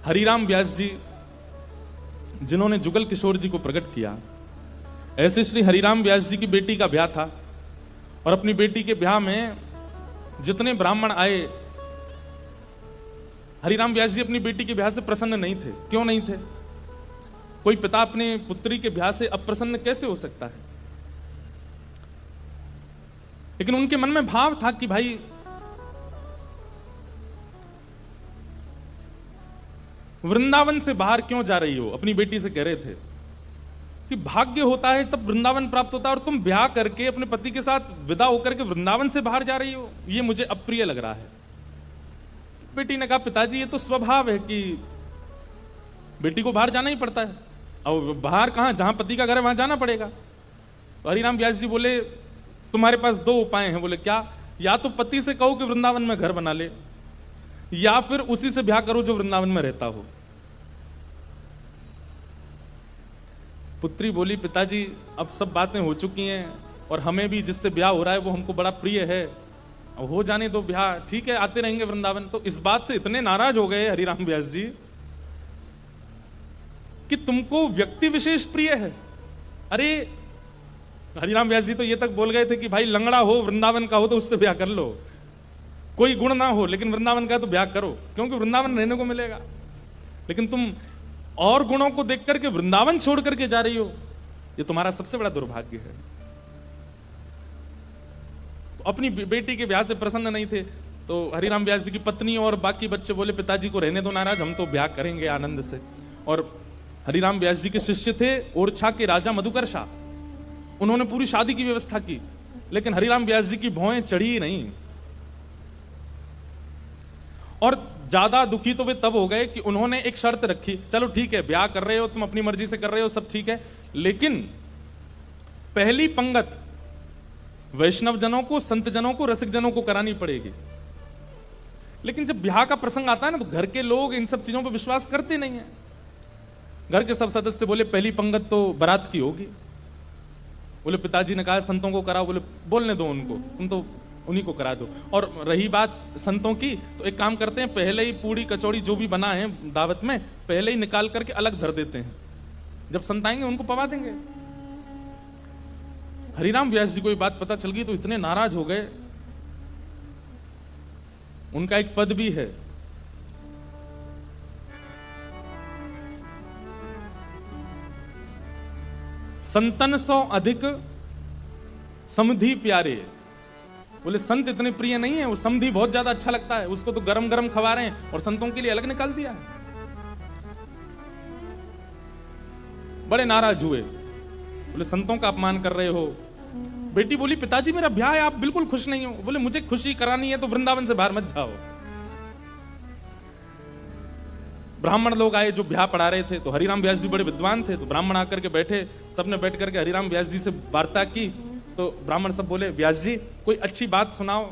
हरिराम व्यास जी जिन्होंने जुगल किशोर जी को प्रकट किया, ऐसे श्री हरिराम व्यास जी की बेटी का ब्याह था और अपनी बेटी के ब्याह में जितने ब्राह्मण आए, हरिराम व्यास जी अपनी बेटी के ब्याह से प्रसन्न नहीं थे। क्यों नहीं थे? कोई पिता अपने पुत्री के ब्याह से अप्रसन्न कैसे हो सकता है? लेकिन उनके मन में भाव था कि भाई वृंदावन से बाहर क्यों जा रही हो? अपनी बेटी से कह रहे थे कि भाग्य होता है तब वृंदावन प्राप्त होता है और तुम ब्याह करके अपने पति के साथ विदा होकर के वृंदावन से बाहर जा रही हो, ये मुझे अप्रिय लग रहा है। बेटी ने कहा पिताजी ये तो स्वभाव है कि बेटी को बाहर जाना ही पड़ता है, और बाहर कहां, जहां पति का घर है वहां जाना पड़ेगा। तो हरिराम व्यास जी बोले तुम्हारे पास दो उपाय हैं। बोले क्या? या तो पति से कहो कि वृंदावन में घर बना ले, या फिर उसी से ब्याह करो जो वृंदावन में रहता हो। पुत्री बोली पिताजी अब सब बातें हो चुकी हैं और हमें भी जिससे ब्याह हो रहा है वो हमको बड़ा प्रिय है, अब हो जाने दो ब्याह, ठीक है आते रहेंगे वृंदावन। तो इस बात से इतने नाराज हो गए हरिराम व्यास जी कि तुमको व्यक्ति विशेष प्रिय है। अरे हरिराम व्यास जी तो ये तक बोल गए थे कि भाई लंगड़ा हो, वृंदावन का हो तो उससे ब्याह कर लो, कोई गुण ना हो लेकिन वृंदावन का तो ब्याह करो, क्योंकि वृंदावन रहने को मिलेगा। लेकिन तुम और गुणों को देख करके वृंदावन छोड़ करके जा रही हो, ये तुम्हारा सबसे बड़ा दुर्भाग्य है। तो अपनी बेटी के ब्याह से प्रसन्न नहीं थे, तो हरिराम व्यास जी की पत्नी और बाकी बच्चे बोले पिताजी को रहने दो नाराज, हम तो ब्याह करेंगे आनंद से। और हरिराम व्यास जी के शिष्य थे ओरछा के राजा मधुकरशा, उन्होंने पूरी शादी की व्यवस्था की, लेकिन हरिराम व्यास जी की भौएं चढ़ी ही नहीं। और ज्यादा दुखी तो वे तब हो गए कि उन्होंने एक शर्त रखी, चलो ठीक है ब्याह कर रहे हो तुम, अपनी मर्जी से कर रहे हो, सब ठीक है, लेकिन पहली पंगत वैष्णव जनों को, संत जनों को, रसिक जनों को करानी पड़ेगी। लेकिन जब ब्याह का प्रसंग आता है ना तो घर के लोग इन सब चीजों पर विश्वास करते नहीं है। घर के सब सदस्य बोले पहली पंगत तो बारात की होगी। बोले पिताजी ने कहा संतों को कराओ। बोले बोलने दो उनको, तुम तो उन्हीं को करा दो। और रही बात संतों की, तो एक काम करते हैं पहले ही पूड़ी कचौड़ी जो भी बना है दावत में पहले ही निकाल करके अलग धर देते हैं, जब संत आएंगे उनको पवा देंगे। हरिराम व्यास जी को ये बात पता चल गई तो इतने नाराज हो गए। उनका एक पद भी है, संतन सौ अधिक समधी प्यारे। बोले संत इतने प्रिय नहीं है, वो समधी बहुत ज्यादा अच्छा लगता है, उसको तो गरम गरम खवा रहे हैं और संतों के लिए अलग निकाल दिया है। बड़े नाराज हुए, बोले संतों का अपमान कर रहे हो। बेटी बोली पिताजी मेरा ब्याह है, आप बिल्कुल खुश नहीं हो। बोले मुझे खुशी करानी है तो वृंदावन से बाहर मत जाओ। ब्राह्मण लोग आए जो ब्याह पढ़ा रहे थे, तो हरिराम व्यास जी बड़े विद्वान थे, तो ब्राह्मण आकर के बैठे, सबने बैठ करके हरिराम व्यास जी से वार्ता की। तो ब्राह्मण सब बोले व्यास जी कोई अच्छी बात सुनाओ।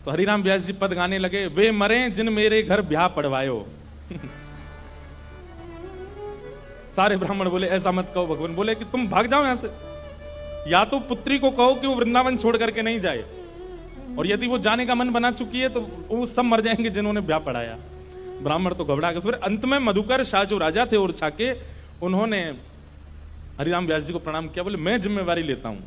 तो हरिराम व्यास जी पद गाने लगे, वे मरे जिन मेरे घर ब्याह पढ़वायो। सारे ब्राह्मण बोले ऐसा मत कहो भगवान। बोले कि तुम भाग जाओ यहां से, या तो पुत्री को कहो कि वो वृंदावन छोड़ करके नहीं जाए, और यदि वो जाने का मन बना चुकी है तो वो सब मर जाएंगे जिन्होंने ब्याह पढ़ाया। ब्राह्मण तो घबरा गए। फिर अंत में मधुकर शाह जो राजा थे ओरछा के, उन्होंने हरिराम व्यास जी को प्रणाम किया। बोले मैं जिम्मेवारी लेता हूं,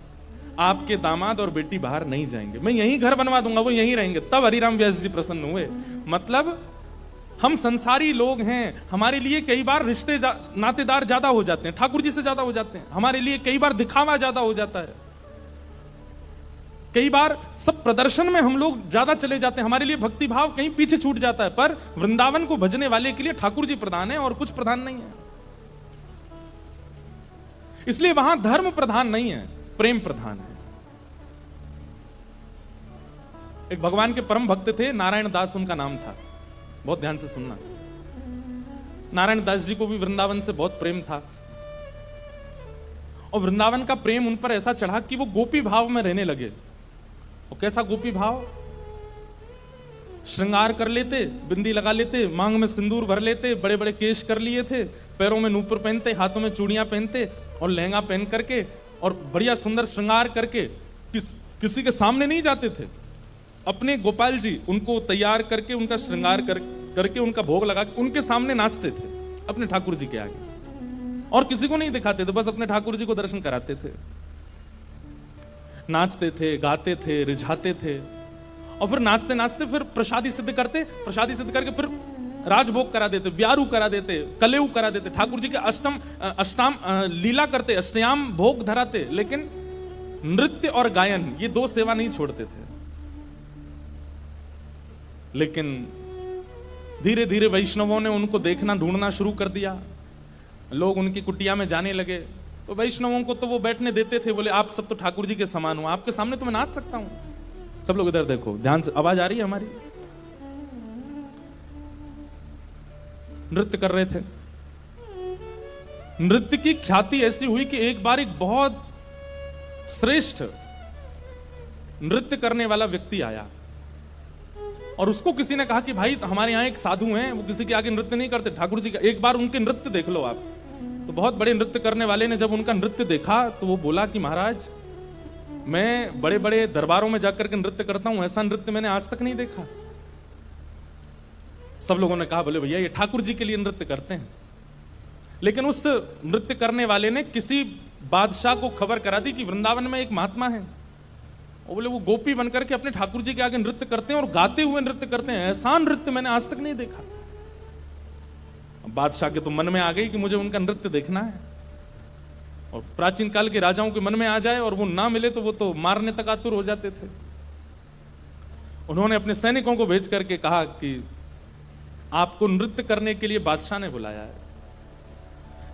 आपके दामाद और बेटी बाहर नहीं जाएंगे, मैं यहीं घर बनवा दूंगा, वो यहीं रहेंगे। तब हरिराम व्यास जी प्रसन्न हुए। मतलब हम संसारी लोग हैं, हमारे लिए कई बार रिश्ते नातेदार ज्यादा हो जाते हैं, ठाकुर जी से ज्यादा हो जाते हैं, हमारे लिए कई बार दिखावा ज्यादा हो जाता है, कई बार सब प्रदर्शन में हम लोग ज्यादा चले जाते हैं, हमारे लिए भक्ति भाव कहीं पीछे छूट जाता है। पर वृंदावन को भजने वाले के लिए ठाकुर जी प्रधान है और कुछ प्रधान नहीं है। इसलिए वहां धर्म प्रधान नहीं है, प्रेम प्रधान है। एक भगवान के परम भक्त थे, नारायण दास उनका नाम था, बहुत ध्यान से सुनना। नारायण दास जी को भी वृंदावन से बहुत प्रेम था, और वृंदावन का प्रेम उन पर ऐसा चढ़ा कि वो गोपी भाव में रहने लगे। और कैसा गोपी भाव? श्रृंगार कर लेते, बिंदी लगा लेते, मांग में सिंदूर भर लेते, बड़े बड़े केश कर लिए थे, पैरों में नूपुर पहनते, हाथों में चूड़ियां पहनते और लहंगा पहन करके और बढ़िया सुंदर श्रृंगार करके किसी के सामने नहीं जाते थे। अपने गोपाल जी उनको तैयार करके उनका श्रृंगार करके उनका भोग लगा के उनके सामने नाचते थे अपने ठाकुर जी के आगे, और किसी को नहीं दिखाते थे, बस अपने ठाकुर जी को दर्शन कराते थे। नाचते थे, गाते थे, रिझाते थे, और फिर नाचते नाचते फिर प्रसादी सिद्ध करते, प्रसादी सिद्ध करके फिर राजभोग करा देते, व्यारू करा देते, कलेऊ करा देते, ठाकुर जी के अष्टाम लीला करते, अष्टयाम भोग धराते, लेकिन नृत्य और गायन ये दो सेवा नहीं छोड़ते थे। लेकिन धीरे धीरे वैष्णवों ने उनको देखना ढूंढना शुरू कर दिया, लोग उनकी कुटिया में जाने लगे, तो वैष्णवों को तो वो बैठने देते थे, बोले आप सब तो ठाकुर जी के समान हो, आपके सामने तो मैं नाच सकता हूं। सब लोग इधर देखो, ध्यान से, आवाज आ रही है हमारी? नृत्य कर रहे थे। नृत्य की ख्याति ऐसी हुई कि एक बार एक बहुत श्रेष्ठ नृत्य करने वाला व्यक्ति आया, और उसको किसी ने कहा कि भाई हमारे यहां एक साधु हैं, वो किसी के आगे नृत्य नहीं करते, ठाकुर जी का एक बार उनके नृत्य देख लो आप। तो बहुत बड़े नृत्य करने वाले ने जब उनका नृत्य देखा तो वो बोला कि महाराज मैं बड़े बड़े दरबारों में जाकर के नृत्य करता हूं, ऐसा नृत्य मैंने आज तक नहीं देखा। सब लोगों ने कहा बोले भैया ये ठाकुर जी के लिए नृत्य करते हैं। लेकिन उस नृत्य करने वाले ने किसी बादशाह को खबर करा दी कि वृंदावन में एक महात्मा है, और बोले वो गोपी बनकर के अपने ठाकुर जी के आगे नृत्य करते हैं और गाते हुए नृत्य करते हैं, ऐसा नृत्य मैंने आज तक नहीं देखा। बादशाह के तो मन में आ गई कि मुझे उनका नृत्य देखना है, और प्राचीन काल के राजाओं के मन में आ जाए और वो ना मिले तो वो तो मारने तक आतुर हो जाते थे। उन्होंने अपने सैनिकों को भेज करके कहा कि आपको नृत्य करने के लिए बादशाह ने बुलाया है,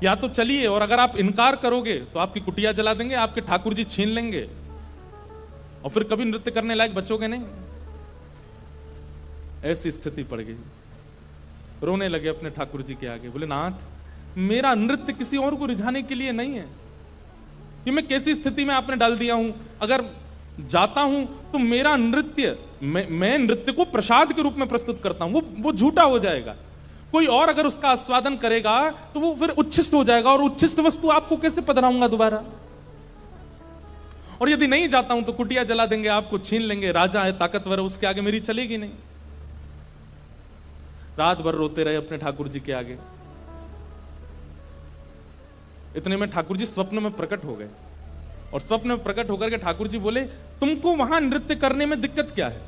या तो चलिए, और अगर आप इनकार करोगे तो आपकी कुटिया जला देंगे, आपके ठाकुर जी छीन लेंगे, और फिर कभी नृत्य करने लायक बचोगे नहीं। ऐसी स्थिति पड़ गई। रोने लगे अपने ठाकुर जी के आगे, बोले नाथ मेरा नृत्य किसी और को रिझाने के लिए नहीं है, कि मैं कैसी स्थिति में आपने डाल दिया हूं। अगर जाता हूं तो मेरा नृत्य, मैं नृत्य को प्रसाद के रूप में प्रस्तुत करता हूं, वो झूठा हो जाएगा। कोई और अगर उसका आस्वादन करेगा तो वो फिर उच्छिष्ट हो जाएगा, और उच्छिष्ट वस्तु आपको कैसे पधराऊंगा दोबारा। और यदि नहीं जाता हूं तो कुटिया जला देंगे, आपको छीन लेंगे, राजा है, ताकतवर है, उसके आगे मेरी चलेगी नहीं। रात भर रोते रहे अपने ठाकुर जी के आगे। इतने में ठाकुर जी स्वप्न में प्रकट हो गए, और स्वप्न में प्रकट होकर के ठाकुर जी बोले तुमको वहां नृत्य करने में दिक्कत क्या है?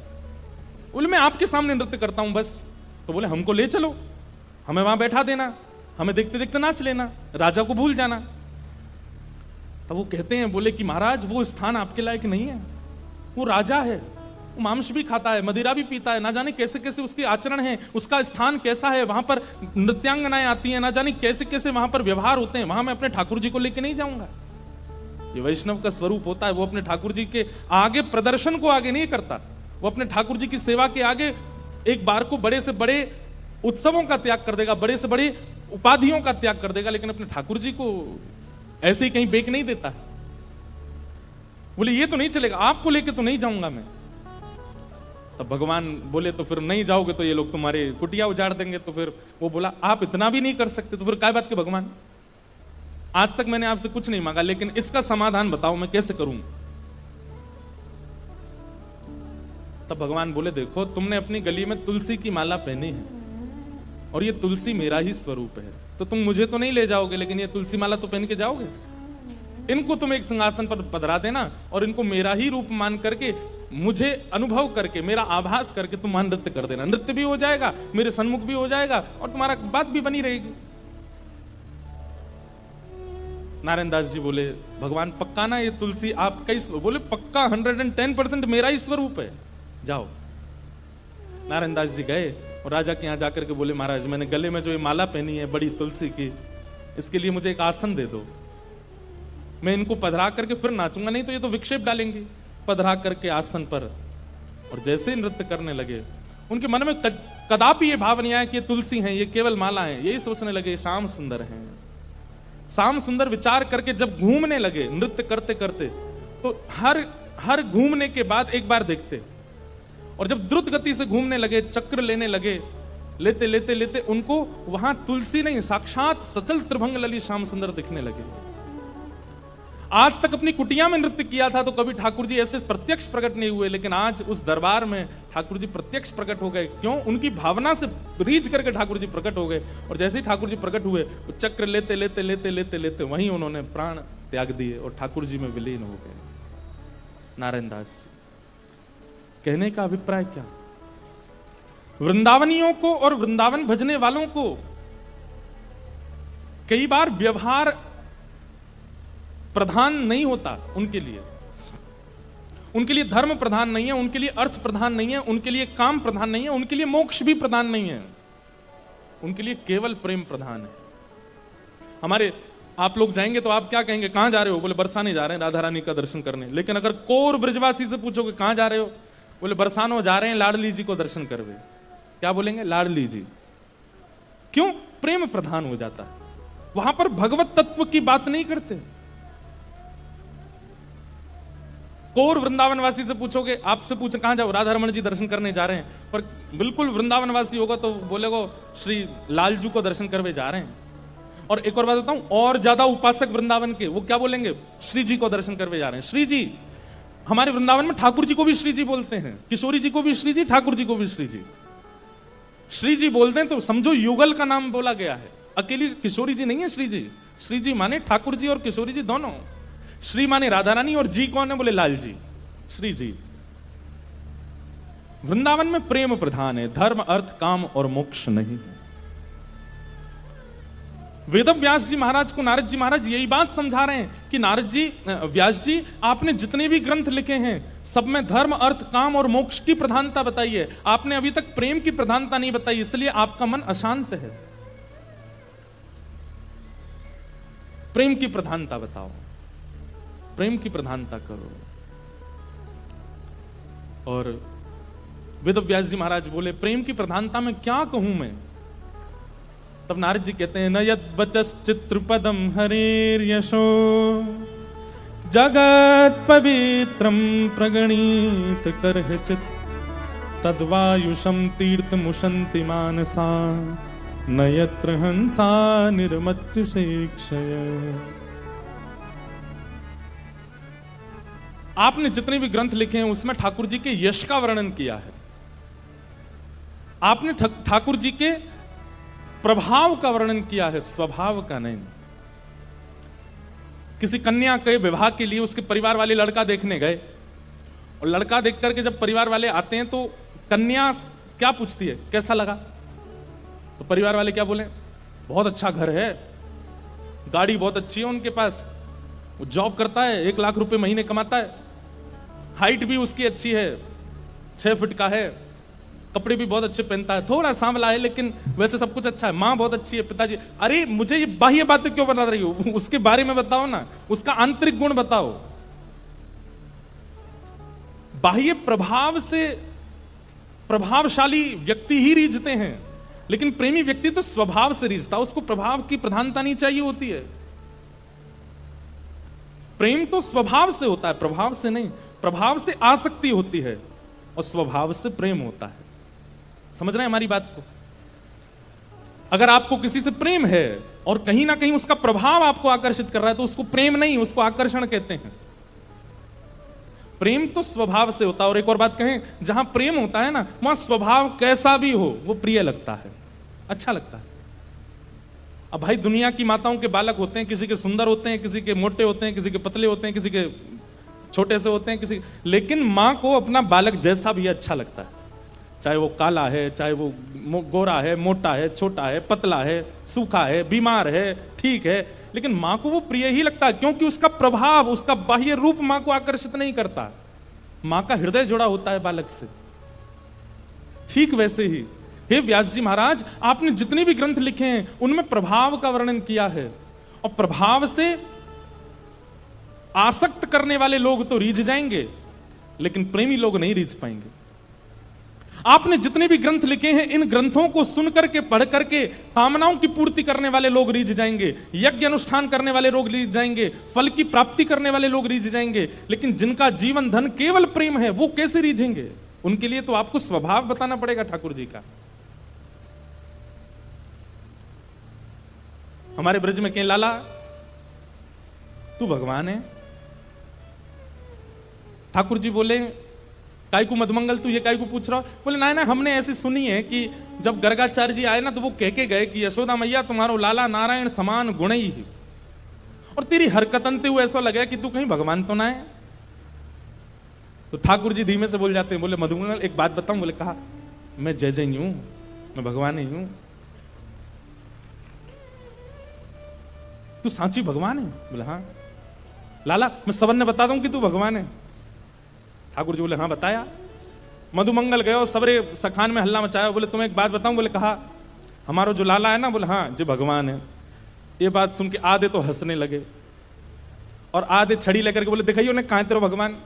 बोले मैं आपके सामने नृत्य करता हूं बस। तो बोले हमको ले चलो, हमें वहां बैठा देना, हमें देखते देखते नाच लेना, राजा को भूल जाना। तब वो कहते हैं, बोले कि महाराज वो स्थान आपके लायक नहीं है, वो राजा है, वो मांस भी खाता है, मदिरा भी पीता है, ना जाने कैसे कैसे उसके आचरण है, उसका स्थान कैसा है, वहां पर नृत्यांगनाएं आती हैं, ना जाने कैसे कैसे वहां पर व्यवहार होते हैं, वहां मैं अपने ठाकुर जी को लेके नहीं जाऊंगा। ये वैष्णव का स्वरूप होता है, वो अपने ठाकुर जी के आगे प्रदर्शन को आगे नहीं करता, वो अपने ठाकुर जी की सेवा के आगे एक बार को बड़े से बड़े उत्सवों का त्याग कर देगा, बड़े से बड़े उपाधियों का त्याग कर देगा, लेकिन अपने ठाकुर जी को ऐसे ही कहीं बेक नहीं देता। बोले ये तो नहीं चलेगा, आपको लेके तो नहीं जाऊंगा मैं। तब भगवान बोले तो फिर नहीं जाओगे तो ये लोग तुम्हारे कुटिया उजाड़ देंगे। तो फिर वो बोला आप इतना भी नहीं कर सकते, तो फिर क्या बात के भगवान, आज तक मैंने आपसे कुछ नहीं मांगा, लेकिन इसका समाधान बताओ मैं कैसे करूं। तब भगवान बोले देखो तुमने अपनी गली में तुलसी की माला पहनी है, और ये तुलसी मेरा ही स्वरूप है, तो तुम मुझे तो नहीं ले जाओगे, लेकिन ये तुलसी माला तो पहन के जाओगे। इनको तुम एक सिंहासन पर पधरा देना, और इनको मेरा ही रूप मान करके, मुझे अनुभव करके, मेरा आभास करके तुम वहां नृत्य कर देना। नृत्य भी हो जाएगा, मेरे सन्मुख भी हो जाएगा, और तुम्हारा बात भी बनी रहेगी। नारायण दास जी बोले भगवान पक्का ना ये तुलसी आपका ही? बोले पक्का 110% मेरा ही स्वरूप है, जाओ। नारायण दास जी गए और राजा के यहां जाकर के बोले महाराज मैंने गले में जो ये माला पहनी है बड़ी तुलसी की, इसके लिए मुझे एक आसन दे दो, मैं इनको पधरा करके फिर नाचूंगा, नहीं तो ये तो विक्षेप डालेंगे। पधरा करके आसन पर, और जैसे ही नृत्य करने लगे उनके मन में कदापि ये भाव नहीं आया कि ये तुलसी हैं, ये केवल माला है। यही सोचने लगे श्याम सुंदर हैं। श्याम सुंदर विचार करके जब घूमने लगे नृत्य करते करते, तो हर घूमने के बाद एक बार देखते, और जब द्रुत गति से घूमने लगे, चक्र लेने लगे, लेते लेते लेते उनको वहां तुलसी नहीं साक्षात सचल त्रिभंग लली श्याम सुंदर दिखने लगे। आज तक अपनी कुटिया में नृत्य किया था तो कभी ठाकुर जी ऐसे प्रत्यक्ष प्रकट नहीं हुए, लेकिन आज उस दरबार में ठाकुर जी प्रत्यक्ष प्रकट हो गए। क्यों? उनकी भावना से रीझ करके ठाकुर जी प्रकट हो गए। और जैसे ही ठाकुर जी प्रकट हुए, वो चक्र लेते लेते लेते लेते लेते वहीं उन्होंने प्राण त्याग दिए और ठाकुर जी में विलीन हो गए। नारायण दास जी, कहने का अभिप्राय क्या? वृंदावनियों को और वृंदावन भजने वालों को कई बार व्यवहार प्रधान नहीं होता। उनके लिए धर्म प्रधान नहीं है, उनके लिए अर्थ प्रधान नहीं है, उनके लिए काम प्रधान नहीं है, उनके लिए मोक्ष भी प्रधान नहीं है, उनके लिए केवल प्रेम प्रधान है। हमारे आप लोग जाएंगे तो आप क्या कहेंगे? कहां जा रहे हो? बोले बरसाने जा रहे हैं राधा रानी का दर्शन करने। लेकिन अगर कोर ब्रजवासी से पूछोगे कहां जा रहे हो? बोले बरसानो जा रहे हैं लाडली जी को दर्शन करवे। क्या बोलेंगे? लाडली जी। क्यों? प्रेम प्रधान हो जाता है। वहां पर भगवत तत्व की बात नहीं करते। कोर वृंदावनवासी से पूछोगे, आपसे पूछे कहां जाओ? राधा रमण जी दर्शन करने जा रहे हैं। पर बिल्कुल वृंदावनवासी होगा तो बोलेगा श्री लालजू को दर्शन करवे जा रहे हैं। और एक और बात बताऊं, और ज्यादा उपासक वृंदावन के, वो क्या बोलेंगे? श्री जी को दर्शन करवे जा रहे हैं। श्री जी, हमारे वृंदावन में ठाकुर जी को भी श्री जी बोलते हैं, किशोरी जी को भी श्री जी, ठाकुर जी को भी श्री जी। श्री जी बोलते हैं तो समझो युगल का नाम बोला गया है, अकेली किशोरी जी नहीं है श्री जी। श्री जी माने ठाकुर जी और किशोरी जी दोनों। श्री माने राधा रानी और जी कौन है? बोले लाल जी, श्री जी। वृंदावन में प्रेम प्रधान है, धर्म अर्थ काम और मोक्ष नहीं। वेद व्यास जी महाराज को नारद जी महाराज यही बात समझा रहे हैं कि नारद जी, व्यास जी, आपने जितने भी ग्रंथ लिखे हैं सब में धर्म अर्थ काम और मोक्ष की प्रधानता बताई है, आपने अभी तक प्रेम की प्रधानता नहीं बताई, इसलिए आपका मन अशांत है। प्रेम की प्रधानता बताओ, प्रेम की प्रधानता करो। और वेद व्यास जी महाराज बोले प्रेम की प्रधानता में क्या कहूं मैं? तब नारद जी कहते हैं, न यद वचस चित्रपदम हरेर यशो जगत पवित्रम प्रगणित करहिचित तद्वायुषम तीर्थ मुशंति मानसा न यत्र हंसा निर्मच्च शिक्षय। आपने जितने भी ग्रंथ लिखे हैं उसमें ठाकुर जी के यश का वर्णन किया है। आपने ठाकुर जी के प्रभाव का वर्णन किया है, स्वभाव का नहीं। किसी कन्या के विवाह के लिए उसके परिवार वाले लड़का देखने गए और लड़का देख करके जब परिवार वाले आते हैं तो कन्या क्या पूछती है? कैसा लगा? तो परिवार वाले क्या बोले? बहुत अच्छा घर है, गाड़ी बहुत अच्छी है उनके पास, वो जॉब करता है, 1 लाख रुपए महीने कमाता है, हाइट भी उसकी अच्छी है, 6 फीट का है, कपड़े भी बहुत अच्छे पहनता है, थोड़ा सांवला है लेकिन वैसे सब कुछ अच्छा है, मां बहुत अच्छी है, पिताजी। अरे मुझे ये बाह्य बातें क्यों बता रही हो? उसके बारे में बताओ ना, उसका आंतरिक गुण बताओ। बाह्य प्रभाव से प्रभावशाली व्यक्ति ही रीझते हैं, लेकिन प्रेमी व्यक्ति तो स्वभाव से रीझता, उसको प्रभाव की प्रधानता नहीं चाहिए होती है। प्रेम तो स्वभाव से होता है, प्रभाव से नहीं। प्रभाव से आसक्ति होती है और स्वभाव से प्रेम होता है। समझ रहे हैं हमारी बात को? अगर आपको किसी से प्रेम है और कहीं ना कहीं उसका प्रभाव आपको आकर्षित कर रहा है तो उसको प्रेम नहीं, उसको आकर्षण कहते हैं। प्रेम तो स्वभाव से होता है। और एक और बात कहें, जहां प्रेम होता है ना, वहां स्वभाव कैसा भी हो वो प्रिय लगता है, अच्छा लगता है। अब भाई दुनिया की माताओं के बालक होते हैं, किसी के सुंदर होते हैं, किसी के मोटे होते हैं, किसी के पतले होते हैं, किसी के छोटे से होते हैं, किसी, लेकिन मां को अपना बालक जैसा भी अच्छा लगता है, चाहे वो काला है, चाहे वो गोरा है, मोटा है, छोटा है, पतला है, सूखा है, बीमार है, ठीक है, लेकिन मां को वो प्रिय ही लगता है, क्योंकि उसका प्रभाव, उसका बाह्य रूप मां को आकर्षित नहीं करता। मां का हृदय जुड़ा होता है बालक से। ठीक वैसे ही हे व्यास जी महाराज, आपने जितने भी ग्रंथ लिखे हैं उनमें प्रभाव का वर्णन किया है, और प्रभाव से आसक्त करने वाले लोग तो रीझ जाएंगे, लेकिन प्रेमी लोग नहीं रीझ पाएंगे। आपने जितने भी ग्रंथ लिखे हैं, इन ग्रंथों को सुन करके, पढ़ करके कामनाओं की पूर्ति करने वाले लोग रीझ जाएंगे, यज्ञ अनुष्ठान करने वाले लोग रीझ जाएंगे, फल की प्राप्ति करने वाले लोग रीझ जाएंगे, लेकिन जिनका जीवन धन केवल प्रेम है वो कैसे रीझेंगे? उनके लिए तो आपको स्वभाव बताना पड़ेगा ठाकुर जी का। हमारे ब्रज में कहें, लाला तू भगवान है, ठाकुर जी बोले काय को मधुमंगल तू ये काय को पूछ रहा हो? बोले ना हमने ऐसी सुनी है कि जब गर्गाचार्य जी आए ना तो वो कह के गए कि यशोदा मैया तुम्हारो लाला नारायण समान गुण ही है, और तेरी हरकतन ते हुए ऐसा लगे कि तू कहीं भगवान तो ना है। तो ठाकुर जी धीमे से बोल जाते हैं, बोले मधुमंगल एक बात बताऊं? बोले कहा, मैं जय जय हूं, मैं भगवान ही हूं। तू सांची भगवान है? बोले हाँ। लाला मैं सबन ने बता दूं कि तू भगवान है? ठाकुर जी बोले हाँ बताया। मधुमंगल गए और सबरे सखान में हल्ला मचाया। बोले तुम्हें एक बात बताऊं? बोले कहा, हमारा जो लाला है ना, बोले हाँ जो भगवान है। ये बात सुन के आधे तो हंसने लगे और आधे छड़ी लेकर के बोले दिखाइए उन्हें कहां तेरा भगवान।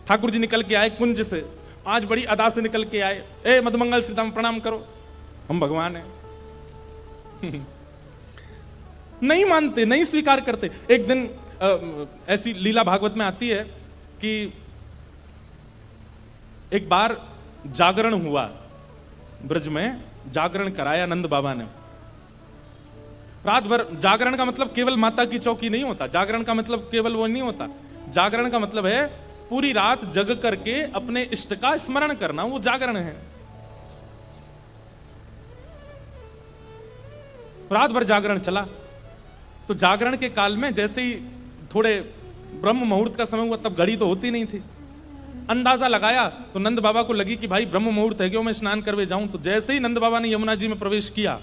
ठाकुर जी निकल के आए कुंज से, आज बड़ी अदा से निकल के आए, ए मधुमंगल सीताराम प्रणाम करो, हम भगवान हैं। नहीं मानते, नहीं स्वीकार करते। एक दिन ऐसी लीला भागवत में आती है कि एक बार जागरण हुआ ब्रज में, जागरण कराया नंद बाबा ने। रात भर जागरण का मतलब केवल माता की चौकी नहीं होता, जागरण का मतलब केवल वो नहीं होता। जागरण का मतलब है पूरी रात जग करके अपने इष्ट का स्मरण करना, वो जागरण है। रात भर जागरण चला। तो जागरण के काल में जैसे ही थोड़े ब्रह्म मुहूर्त का समय हुआ, तब घड़ी तो होती नहीं थी, अंदाजा लगाया तो नंद बाबा को लगी कि भाई ब्रह्म मुहूर्त है, क्यों मैं स्नान करवे जाऊं। तो जैसे ही नंद बाबा ने यमुना जी में प्रवेश किया,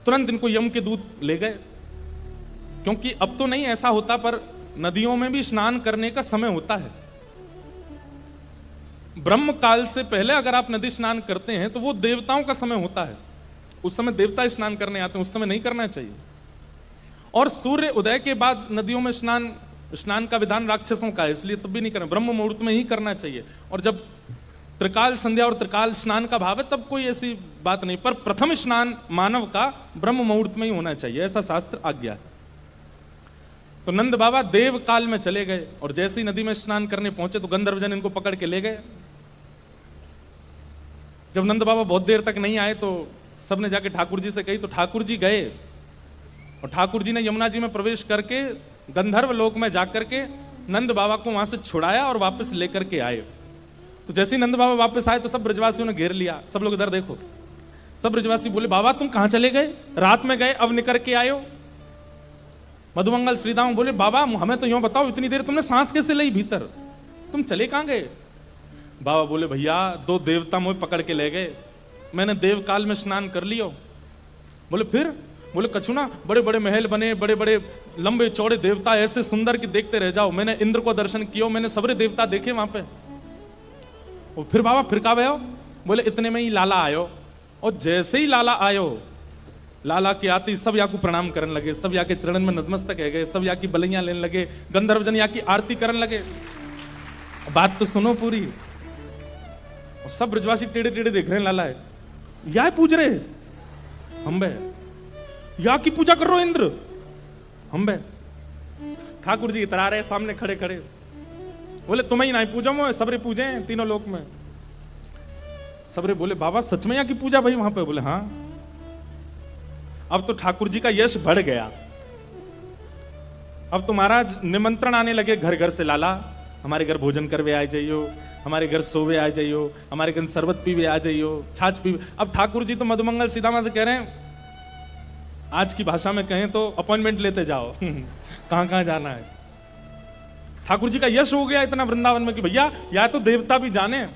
तुरंत इनको यम के दूत ले गए, क्योंकि अब तो नहीं ऐसा होता, पर नदियों में भी स्नान करने का समय होता है। ब्रह्म काल से पहले अगर आप नदी स्नान करते हैं तो वो देवताओं का समय होता है, उस समय देवता स्नान करने आते हैं, उस समय नहीं करना चाहिए। और सूर्य उदय के बाद नदियों में स्नान का विधान राक्षसों का है, इसलिए तब भी नहीं करना, ब्रह्म मुहूर्त में ही करना चाहिए। और जब त्रिकाल संध्या और त्रिकाल स्नान का भाव है तब कोई ऐसी बात नहीं, पर प्रथम स्नान मानव का ब्रह्म मुहूर्त में ही होना चाहिए, ऐसा शास्त्र आज्ञा है। तो नंद बाबा देव काल में चले गए और जैसे ही नदी में स्नान करने पहुंचे तो गंधर्वजन इनको पकड़ के ले गए। जब नंद बाबा बहुत देर तक नहीं आए तो सबने जाके ठाकुर जी से कही, तो ठाकुर जी गए और ठाकुर जी ने यमुना जी में प्रवेश करके गंधर्व लोक में जाकर के नंद बाबा को वहां से छुड़ाया और वापस लेकर के आए। तो जैसे ही नंद बाबा वापस आए तो सब ब्रजवासियों ने घेर लिया। सब लोग इधर देखो, सब ब्रजवासी बोले बाबा तुम कहां चले गए, रात में गए अब निकल के आए हो। मधुमंगल श्रीदाम बोले बाबा हमें तो यूं बताओ, इतनी देर तुमने सांस कैसे ली भीतर, तुम चले कहां गए? बाबा बोले भैया दो देवता मुझे पकड़ के ले गए, मैंने देव काल में स्नान कर लियो। बोले फिर? बोले कछु ना, बड़े बड़े महल बने, बड़े बड़े लंबे चौड़े देवता ऐसे सुंदर कि देखते रह जाओ। मैंने इंद्र को दर्शन किया, मैंने सबरे देवता देखे वहां पे। और फिर बाबा फिर कब आयो? बोले इतने में ही लाला आयो। और जैसे ही लाला आयो, लाला के आते सब या को प्रणाम करने लगे, सब या के चरण में नतमस्तक है गए, सब या की बलैयां लेने लगे, गंधर्वजन या की आरती करने लगे। बात तो सुनो पूरी। और सब ब्रजवासी टेढ़े टेढ़े देख रहे हैं, लाला है या पूज रहे हम बे, या की पूजा कर रहे हो इंद्र हम बे। ठाकुर जी इतरा रहे सामने खड़े खड़े, बोले तुम्हें ही नहीं पूजा में, सबरे पूजे हैं तीनों लोक में। सबरे बोले बाबा सच में या की पूजा भाई वहां पे? बोले हाँ। अब तो ठाकुर जी का यश बढ़ गया। अब तो महाराज निमंत्रण आने लगे घर घर से, लाला हमारे घर भोजन करवे आ जाइयो, हमारे घर सोवे आ जाइयो, हमारे घर शरबत पीवे आ जाइयो, छाछ पीवे। अब ठाकुर जी तो मधुमंगल सीतामा से कह रहे हैं, आज की भाषा में कहें तो अपॉइंटमेंट लेते जाओ कहां कहां जाना है। ठाकुर जी का यश हो गया इतना वृंदावन में कि भैया या तो देवता भी जाने।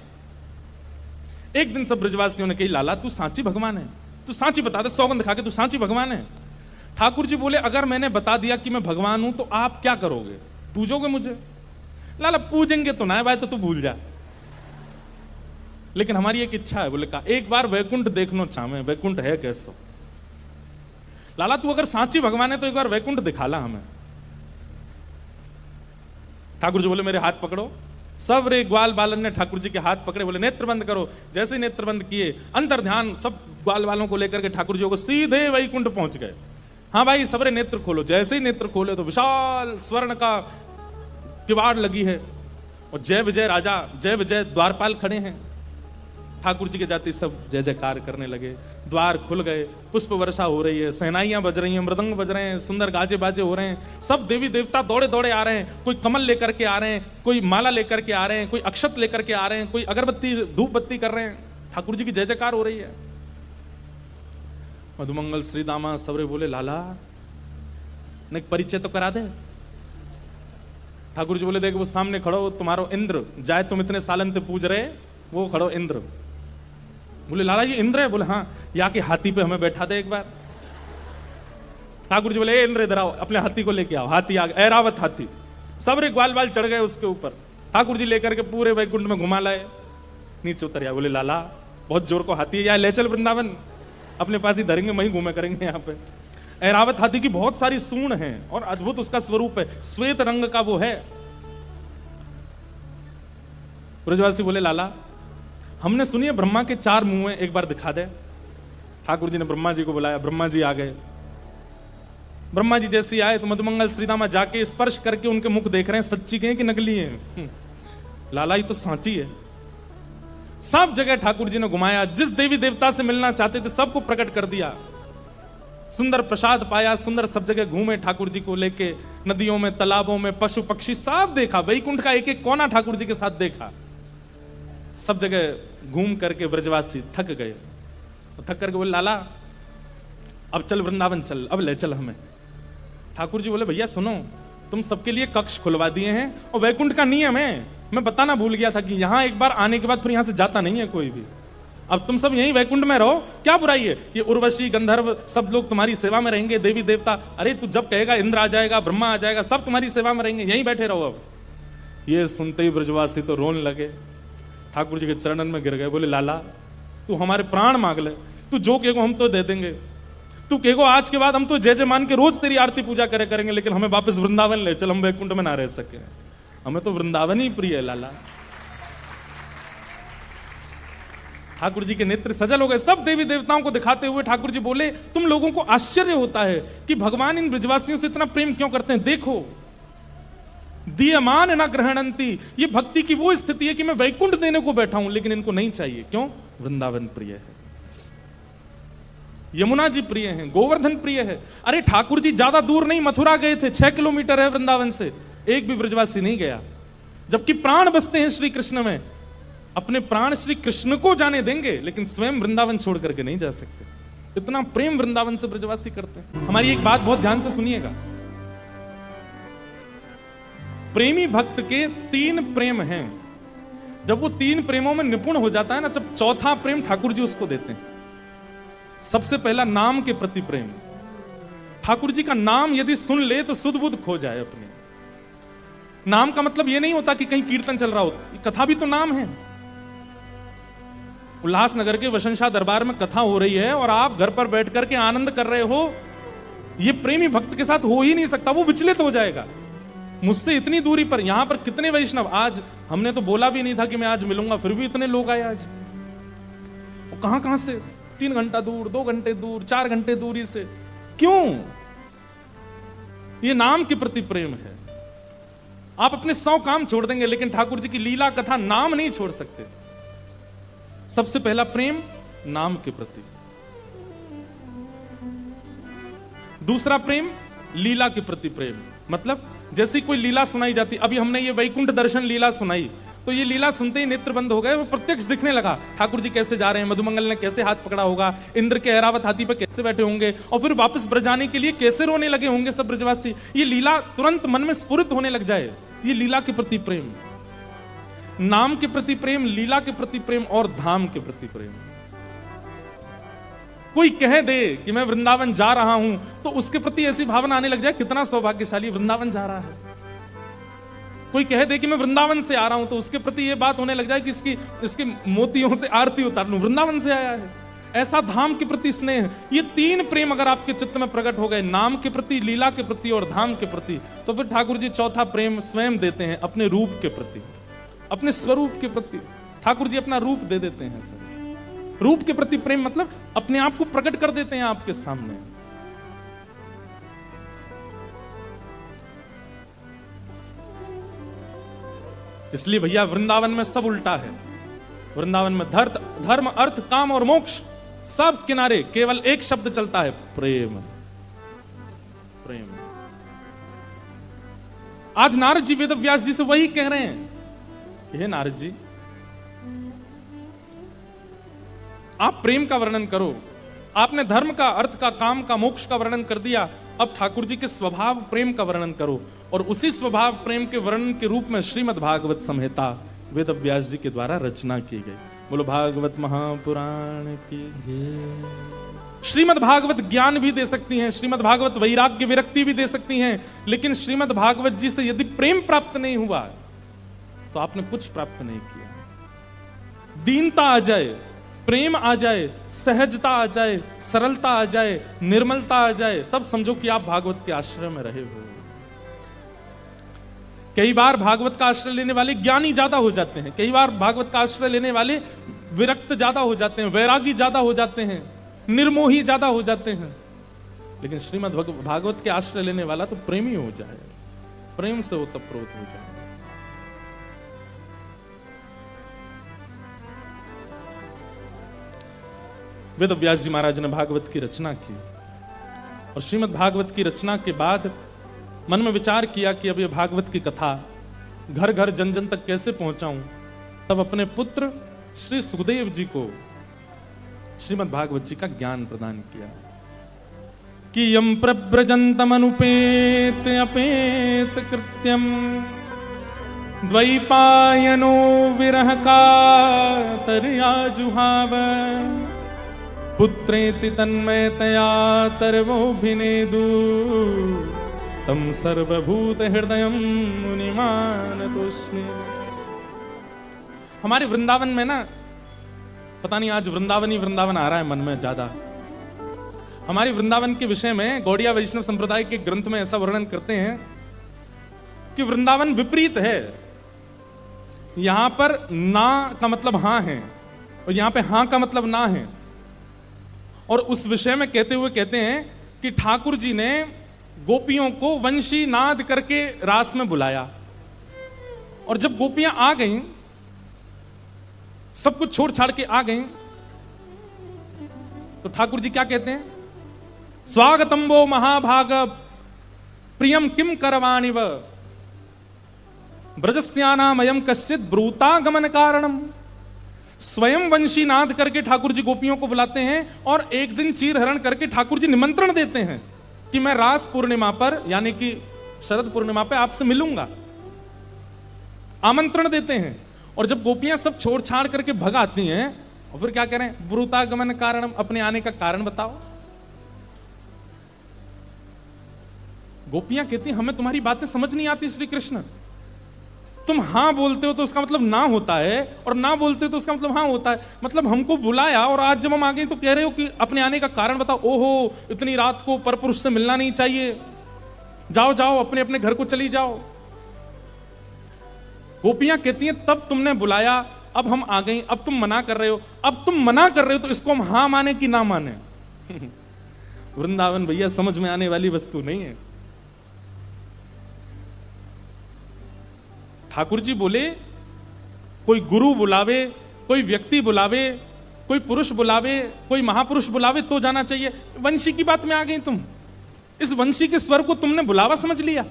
एक दिन सब ब्रजवासियों ने कही लाला तू सांची भगवान है, तू सांची बता दे, सौगंध खा के तू सांची भगवान है। ठाकुर जी बोले अगर मैंने बता दिया कि मैं भगवान हूं तो आप क्या करोगे, पूजोगे मुझे? लाला पूजेंगे तो ना है भाई, तो तू भूल जा, लेकिन हमारी एक इच्छा है। बोले का एक बार वैकुंठ देखना चाहे, वैकुंठ है कैसा? लाला तू अगर सांची भगवान है तो एक बार वैकुंठ दिखाला हमें। ठाकुर जी बोले मेरे हाथ पकड़ो। सब रे ग्वाल बालन ने ठाकुर जी के हाथ पकड़े, बोले नेत्र बंद करो। जैसे ही नेत्र बंद किए, अंतर ध्यान सब ग्वाल वालों को लेकर के ठाकुर जी को सीधे वैकुंठ पहुंच गए। हाँ भाई सबरे नेत्र खोलो। जैसे ही नेत्र खोले तो विशाल स्वर्ण का किवाड़ लगी है और जय विजय राजा, जय विजय द्वारपाल खड़े हैं। ठाकुर जी के जाते सब जय जयकार करने लगे, द्वार खुल गए, पुष्प वर्षा हो रही है, सहनाइयां बज रही हैं, मृदंग बज रहे हैं, सुंदर गाजे बाजे हो रहे हैं, सब देवी देवता दौड़े दौड़े आ रहे हैं, कोई कमल लेकर के आ रहे हैं, कोई माला लेकर के आ रहे हैं, कोई अक्षत लेकर के आ रहे हैं, कोई अगरबत्ती धूप बत्ती कर रहे हैं, ठाकुर जी की जय जयकार हो रही है। मधुमंगल श्री दामा सबरे बोले लाला ने परिचय तो करा दे। ठाकुर जी बोले देख वो सामने खड़ो तुम्हारो इंद्र, जाए तुम इतने सालन से पूज रहे, वो खड़ो इंद्र। बोले लाला ये इंद्र है? बोले हाँ, या के हाथी पे हमें बैठा दे एक बार। ठाकुर जी बोले इंद्र इधर आओ, अपने हाथी को लेके आओ। हाथी आ गया, ऐरावत हाथी, सबरे ग्वाल बाल चढ़ गए उसके ऊपर। ठाकुर जी लेकर के पूरे वैकुंठ में घुमा लाए, नीचे उतर गया। बोले लाला बहुत जोर को हाथी है, या ले चल वृंदावन, अपने पास ही धरेंगे, वहीं घूमे करेंगे। यहाँ पे ऐरावत हाथी की बहुत सारी सूंड हैं और अद्भुत उसका स्वरूप है, श्वेत रंग का वो है। ब्रजवासी बोले लाला हमने सुनी है ब्रह्मा के 4 मुंह हैं, एक बार दिखा दे। ठाकुर जी ने ब्रह्मा जी को बुलाया, ब्रह्मा जी आ गए। ब्रह्मा जी जैसे आए तो मधुमंगल श्रीदामा जाके स्पर्श करके उनके मुख देख रहे हैं, सच्ची के हैं कि नकली हैं। लाला ये तो सांची है। सब जगह ठाकुर जी ने घुमाया, जिस देवी देवता से मिलना चाहते थे सबको प्रकट कर दिया, सुंदर प्रसाद पाया, सुंदर सब जगह घूमे ठाकुर जी को लेके, नदियों में तालाबों में पशु पक्षी सब देखा, वैकुंठ का एक एक कोना ठाकुर जी के साथ देखा। सब जगह घूम करके ब्रजवासी थक गए, थक करके बोले लाला अब चल वृंदावन चल, अब ले चल हमें। ठाकुर जी बोले भैया सुनो, तुम सबके लिए कक्ष खुलवा दिए हैं और वैकुंठ का नियम है, मैं बताना भूल गया था कि यहां एक बार आने के बाद फिर यहां से जाता नहीं है कोई भी। अब तुम सब यहीं वैकुंठ में रहो, क्या बुराई है? ये उर्वशी गंधर्व सब लोग तुम्हारी सेवा में रहेंगे, देवी देवता, अरे तू जब कहेगा इंद्र आ जाएगा, ब्रह्मा आ जाएगा, सब तुम्हारी सेवा में रहेंगे, यहीं बैठे रहो। अब ये सुनते ही ब्रजवासी तो रोने लगे, ठाकुर जी के चरणन में गिर गए। बोले लाला तू हमारे प्राण मांग ले, तू जो कहेगो हम तो दे देंगे, तू कहेगो आज के बाद हम तो जय जय मान के रोज तेरी आरती पूजा करे करेंगे, लेकिन हमें वापस वृंदावन ले चल, हम वैकुंठ में ना रह सके, हमें तो वृंदावन ही प्रिय है लाला। ठाकुर जी के नेत्र सजल हो गए, सब देवी देवताओं को दिखाते हुए ठाकुर जी बोले तुम लोगों को आश्चर्य होता है कि भगवान इन ब्रजवासियों से इतना प्रेम क्यों करते हैं। देखो दीयमान न ग्रहणंती, ये भक्ति की वो स्थिति है कि मैं वैकुंठ देने को बैठा हूं लेकिन इनको नहीं चाहिए। क्यों? वृंदावन प्रिय है, यमुना जी प्रिय हैं, गोवर्धन प्रिय है। अरे ठाकुर जी ज्यादा दूर नहीं, मथुरा गए थे, 6 किलोमीटर है वृंदावन से, एक भी ब्रजवासी नहीं गया, जबकि प्राण बसते हैं श्री कृष्ण में। अपने प्राण श्री कृष्ण को जाने देंगे लेकिन स्वयं वृंदावन छोड़ करके नहीं जा सकते, इतना प्रेम वृंदावन से ब्रजवासी करते हैं। हमारी एक बात बहुत ध्यान से सुनिएगा, प्रेमी भक्त के 3 प्रेम हैं, जब वो 3 प्रेमों में निपुण हो जाता है ना, जब चौथा प्रेम ठाकुर जी उसको देते हैं। सबसे पहला नाम के प्रति प्रेम, ठाकुर जी का नाम यदि सुन ले तो सुध बुध खो जाए अपने। नाम का मतलब यह नहीं होता कि कहीं कीर्तन चल रहा हो, कथा भी तो नाम है। उल्लासनगर के वसंशा दरबार में कथा हो रही है और आप घर पर बैठ करके आनंद कर रहे हो, यह प्रेमी भक्त के साथ हो ही नहीं सकता, वो विचलित हो जाएगा। मुझसे इतनी दूरी पर, यहां पर कितने वैष्णव, आज हमने तो बोला भी नहीं था कि मैं आज मिलूंगा, फिर भी इतने लोग आए आज, कहां कहां से, 3 घंटा दूर, 2 घंटे दूर, 4 घंटे दूरी से। क्यों? ये नाम के प्रति प्रेम है। आप अपने 100 काम छोड़ देंगे लेकिन ठाकुर जी की लीला कथा नाम नहीं छोड़ सकते। सबसे पहला प्रेम नाम के प्रति, दूसरा प्रेम लीला के प्रति प्रेम, मतलब जैसी कोई लीला सुनाई जाती, अभी हमने ये वैकुंठ दर्शन लीला सुनाई, तो ये लीला सुनते ही नेत्र बंद हो गए, वो प्रत्यक्ष दिखने लगा, ठाकुर जी कैसे जा रहे हैं, मधुमंगल ने कैसे हाथ पकड़ा होगा, इंद्र के ऐरावत हाथी पर कैसे बैठे होंगे, और फिर वापस ब्रज आने के लिए कैसे रोने लगे होंगे सब ब्रजवासी। ये लीला तुरंत मन में स्फुरित होने लग जाए, ये लीला के प्रति प्रेम, नाम के प्रति प्रेम, लीला के प्रति प्रेम और धाम के प्रति प्रेम। कोई कह दे कि मैं वृंदावन जा रहा हूं तो उसके प्रति ऐसी भावना आने लग जाए, कितना सौभाग्यशाली वृंदावन जा रहा है। कोई कह दे कि मैं वृंदावन से आ रहा हूं तो उसके प्रति यह बात होने लग जाए कि इसके मोतियों से आरती उतार लूं, वृंदावन से आया है। ऐसा धाम के प्रति स्नेह, ये 3 प्रेम अगर आपके चित्त में प्रकट हो गए, नाम के प्रति, लीला के प्रति और धाम के प्रति, तो फिर ठाकुर जी चौथा प्रेम स्वयं देते हैं, अपने रूप के प्रति, अपने स्वरूप के प्रति। ठाकुर जी अपना रूप दे देते हैं। रूप के प्रति प्रेम मतलब अपने आप को प्रकट कर देते हैं आपके सामने। इसलिए भैया वृंदावन में सब उल्टा है। वृंदावन में धर्म, अर्थ, काम और मोक्ष सब किनारे केवल एक शब्द चलता है, प्रेम। प्रेम। आज नारद जी वेद व्यास जी से वही कह रहे हैं, हे नारद जी, आप प्रेम का वर्णन करो। आपने धर्म का, अर्थ का, काम का, मोक्ष का वर्णन कर दिया, अब ठाकुर जी के स्वभाव प्रेम का वर्णन करो। और उसी स्वभाव प्रेम के वर्णन के रूप में श्रीमद् भागवत संहिता वेद व्यास जी के द्वारा रचना की गई। बोलो भागवत महापुराण की जय। श्रीमद् भागवत ज्ञान भी दे सकती हैं, श्रीमद् भागवत वैराग्य विरक्ति भी दे सकती हैं, लेकिन श्रीमद् भागवत जी से यदि प्रेम प्राप्त नहीं हुआ तो आपने कुछ प्राप्त नहीं किया। दीनता आ जाए, प्रेम आ जाए, सहजता आ जाए, सरलता आ जाए, निर्मलता आ जाए, तब समझो कि आप भागवत के आश्रय में रहे हो। कई बार भागवत का आश्रय लेने वाले ज्ञानी ज्यादा हो जाते हैं, कई बार भागवत का आश्रय लेने वाले विरक्त ज्यादा हो जाते हैं, वैरागी ज्यादा हो जाते हैं, निर्मोही ज्यादा हो जाते हैं, लेकिन श्रीमद् भागवत के आश्रय लेने वाला तो प्रेमी हो जाए, प्रेम से ओतप्रोत हो जाए। वेद व्यास जी महाराज ने भागवत की रचना की और श्रीमद् भागवत की रचना के बाद मन में विचार किया कि अब ये भागवत की कथा घर घर जन जन तक कैसे पहुंचाऊं। तब अपने पुत्र श्री सुखदेव जी को श्रीमद् भागवत जी का ज्ञान प्रदान किया कि यम प्रव्रजंतम अनुपेत अपेत कृत्यम द्वैपायनो विरह कातर्या जुहाव पुत्रेति तन्मयतया तर्वोभिनेदु तम सर्वभूत हृदयम मुनिमानतोस्मि। हमारे वृंदावन में ना, पता नहीं आज वृंदावन ही वृंदावन आ रहा है मन में ज्यादा। हमारे वृंदावन के विषय में गौड़िया वैष्णव संप्रदाय के ग्रंथ में ऐसा वर्णन करते हैं कि वृंदावन विपरीत है। यहां पर ना का मतलब हां है और यहां पे हां का मतलब ना है। और उस विषय में कहते हुए कहते हैं कि ठाकुर जी ने गोपियों को वंशी नाद करके रास में बुलाया और जब गोपियां आ गईं, सब कुछ छोड़ छाड़ के आ गईं, तो ठाकुर जी क्या कहते हैं, स्वागतम वो महाभाग प्रियम किम करवाणिव ब्रजस्यानामयम कश्चित ब्रूतागमन कारणम। स्वयं वंशी नाद करके ठाकुर जी गोपियों को बुलाते हैं और एक दिन चीर हरण करके ठाकुर जी निमंत्रण देते हैं कि मैं रास पूर्णिमा पर, यानी कि शरद पूर्णिमा पे आपसे मिलूंगा, आमंत्रण देते हैं। और जब गोपियां सब छोड़ छाड़ करके भग आती हैं और फिर क्या कह रहे हैं, ब्रूतागमन कारण, अपने आने का कारण बताओ। गोपियां कहती हैं हमें तुम्हारी बातें समझ नहीं आती श्री कृष्ण, तुम हां बोलते हो तो उसका मतलब ना होता है और ना बोलते हो तो उसका मतलब हां होता है। मतलब हमको बुलाया और आज जब हम आ गए तो कह रहे हो कि अपने आने का कारण बताओ। ओहो, इतनी रात को परपुरुष से मिलना नहीं चाहिए, जाओ जाओ अपने अपने घर को चली जाओ। गोपियां कहती हैं तब तुमने बुलाया, अब हम आ गए, अब तुम मना कर रहे हो, अब तुम मना कर रहे हो तो इसको हम हां माने कि ना माने। वृंदावन भैया समझ में आने वाली वस्तु नहीं है। ठाकुर जी बोले कोई गुरु बुलावे, कोई व्यक्ति बुलावे, कोई पुरुष बुलावे, कोई महापुरुष बुलावे तो जाना चाहिए। वंशी की बात में आ गई तुम, इस वंशी के स्वर को तुमने बुलावा समझ लिया।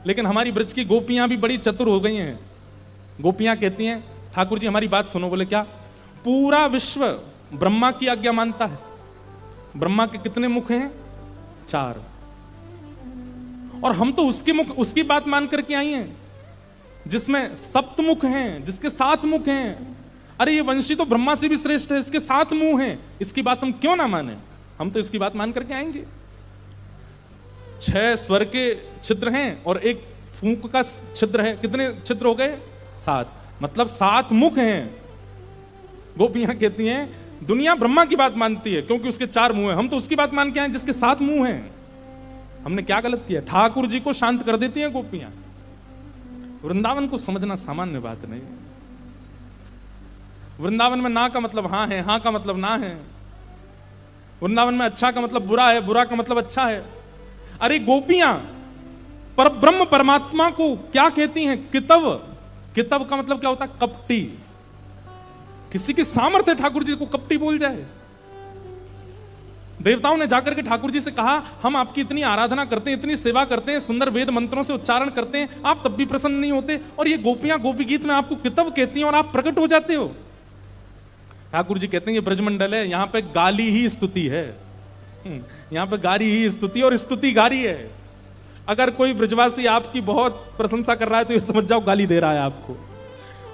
लेकिन हमारी ब्रज की गोपियां भी बड़ी चतुर हो गई हैं। गोपियां कहती हैं ठाकुर जी हमारी बात सुनो। बोले क्या? पूरा विश्व ब्रह्मा की आज्ञा मानता है। ब्रह्मा के कितने मुख हैं? 4। और हम तो उसके मुख, उसकी बात मान करके आई हैं जिसमें सप्तमुख हैं, जिसके 7 मुख हैं। अरे ये वंशी तो ब्रह्मा से भी श्रेष्ठ है, इसके 7 मुंह हैं, इसकी बात हम क्यों ना माने? हम तो इसकी बात मान करके आएंगे। 6 स्वर के छिद्र हैं और 1 फूंक का छिद्र है। कितने छिद्र हो गए? 7। मतलब 7 मुख हैं। गोपियां कहती हैं दुनिया ब्रह्मा की बात मानती है क्योंकि उसके 4 मुंह हैं, हम तो उसकी बात मान के आए जिसके 7 मुंह हैं। हमने क्या गलत किया? ठाकुर जी को शांत कर देती हैं गोपियां। वृंदावन को समझना सामान्य बात नहीं। वृंदावन में ना का मतलब हां है, हां का मतलब ना है। वृंदावन में अच्छा का मतलब बुरा है, बुरा का मतलब अच्छा है। अरे गोपियां पर ब्रह्म परमात्मा को क्या कहती हैं? कितव। कितव का मतलब क्या होता है? कपटी। किसी की सामर्थ्य है ठाकुर जी को कपटी बोल जाए? देवताओं ने जाकर के ठाकुर जी से कहा, हम आपकी इतनी आराधना करते हैं, इतनी सेवा करते हैं, सुंदर वेद मंत्रों से उच्चारण करते हैं, आप तब भी प्रसन्न नहीं होते, और ये गोपियां गोपी गीत में आपको कितव कहती हैं और आप प्रकट हो जाते हो। ठाकुर जी कहते हैं, ये ब्रजमंडल है, यहां पे गाली ही स्तुति है, यहां पे गाली ही स्तुति, और स्तुति गाली है। अगर कोई ब्रजवासी आपकी बहुत प्रशंसा कर रहा है तो ये समझ जाओ गाली दे रहा है आपको,